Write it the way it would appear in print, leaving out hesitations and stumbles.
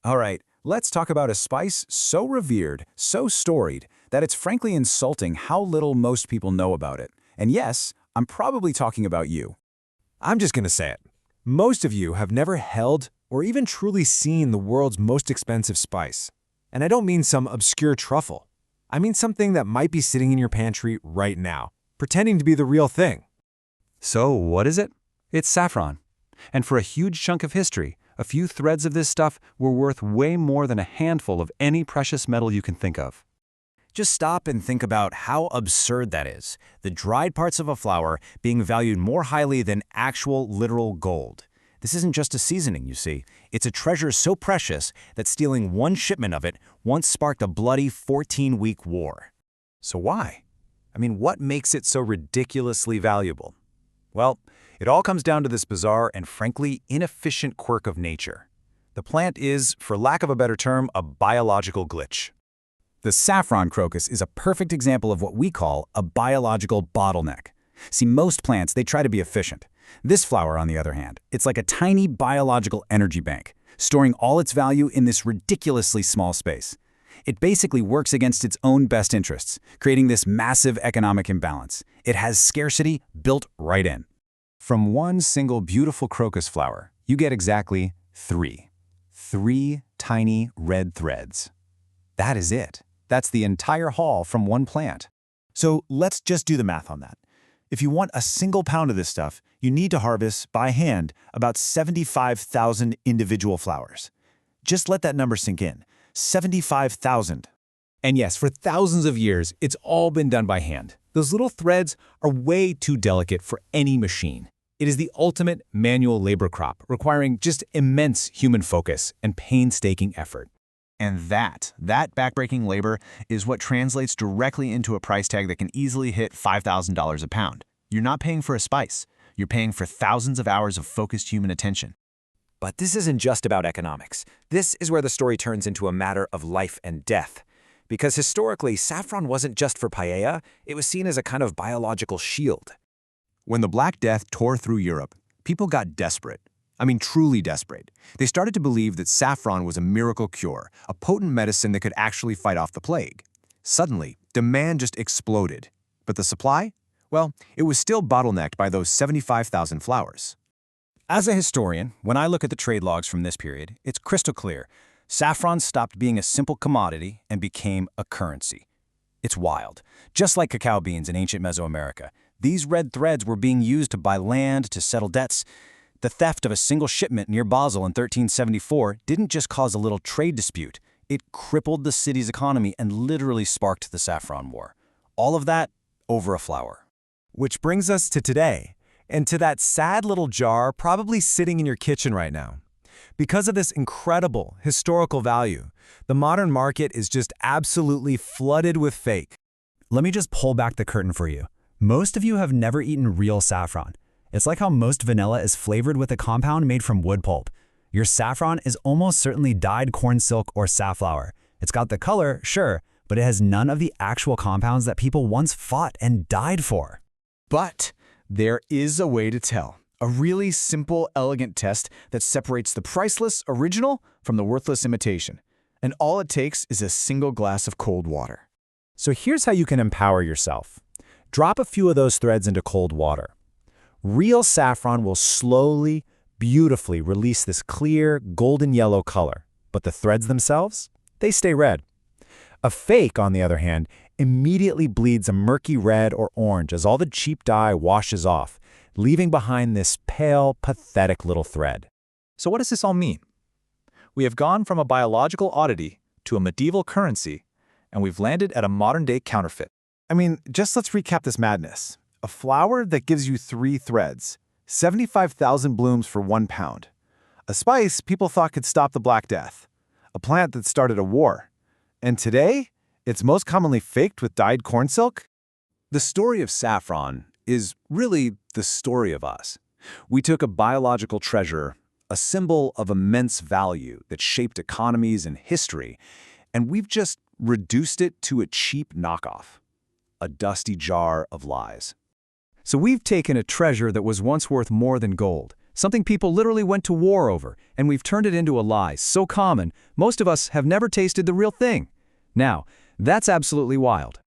All right, let's talk about a spice so revered, so storied, that it's frankly insulting how little most people know about it. And yes, I'm probably talking about you. I'm just gonna say it. Most of you have never held or even truly seen the world's most expensive spice. And I don't mean some obscure truffle. I mean something that might be sitting in your pantry right now, pretending to be the real thing. So what is it? It's saffron. And for a huge chunk of history, a few threads of this stuff were worth way more than a handful of any precious metal you can think of. Just stop and think about how absurd that is. The dried parts of a flower being valued more highly than actual literal gold. This isn't just a seasoning, you see. It's a treasure so precious that stealing one shipment of it once sparked a bloody 14-week war. So why? I mean, what makes it so ridiculously valuable? Well, it all comes down to this bizarre and frankly inefficient quirk of nature. The plant is, for lack of a better term, a biological glitch. The saffron crocus is a perfect example of what we call a biological bottleneck. See, most plants, they try to be efficient. This flower, on the other hand, it's like a tiny biological energy bank, storing all its value in this ridiculously small space. It basically works against its own best interests, creating this massive economic imbalance. It has scarcity built right in. From one single beautiful crocus flower, you get exactly three. Three tiny red threads. That is it. That's the entire haul from one plant. So let's just do the math on that. If you want a single pound of this stuff, you need to harvest, by hand, about 75,000 individual flowers. Just let that number sink in. 75,000. And yes, for thousands of years, it's all been done by hand. Those little threads are way too delicate for any machine. It is the ultimate manual labor crop, requiring just immense human focus and painstaking effort. And that backbreaking labor is what translates directly into a price tag that can easily hit $5,000 a pound. You're not paying for a spice. You're paying for thousands of hours of focused human attention. But this isn't just about economics. This is where the story turns into a matter of life and death. Because historically, saffron wasn't just for paella, it was seen as a kind of biological shield. When the Black Death tore through Europe, people got desperate. I mean, truly desperate. They started to believe that saffron was a miracle cure, a potent medicine that could actually fight off the plague. Suddenly, demand just exploded. But the supply? Well, it was still bottlenecked by those 75,000 flowers. As a historian, when I look at the trade logs from this period, it's crystal clear. Saffron stopped being a simple commodity and became a currency. It's wild. Just like cacao beans in ancient Mesoamerica, these red threads were being used to buy land, to settle debts. The theft of a single shipment near Basel in 1374 didn't just cause a little trade dispute. It crippled the city's economy and literally sparked the Saffron War. All of that over a flower. Which brings us to today, and to that sad little jar probably sitting in your kitchen right now. Because of this incredible historical value, the modern market is just absolutely flooded with fake. Let me just pull back the curtain for you. Most of you have never eaten real saffron. It's like how most vanilla is flavored with a compound made from wood pulp. Your saffron is almost certainly dyed corn silk or safflower. It's got the color, sure, but it has none of the actual compounds that people once fought and died for. But there is a way to tell. A really simple, elegant test that separates the priceless original from the worthless imitation. And all it takes is a single glass of cold water. So here's how you can empower yourself. Drop a few of those threads into cold water. Real saffron will slowly, beautifully release this clear, golden yellow color, but the threads themselves, they stay red. A fake, on the other hand, immediately bleeds a murky red or orange as all the cheap dye washes off, leaving behind this pale, pathetic little thread. So what does this all mean? We have gone from a biological oddity to a medieval currency, and we've landed at a modern-day counterfeit. I mean, just let's recap this madness. A flower that gives you 3 threads, 75,000 blooms for 1 pound. A spice people thought could stop the Black Death. A plant that started a war. And today, it's most commonly faked with dyed corn silk? The story of saffron is really the story of us. We took a biological treasure, a symbol of immense value that shaped economies and history, and we've just reduced it to a cheap knockoff. A dusty jar of lies. So we've taken a treasure that was once worth more than gold, something people literally went to war over, and we've turned it into a lie so common, most of us have never tasted the real thing. Now, that's absolutely wild.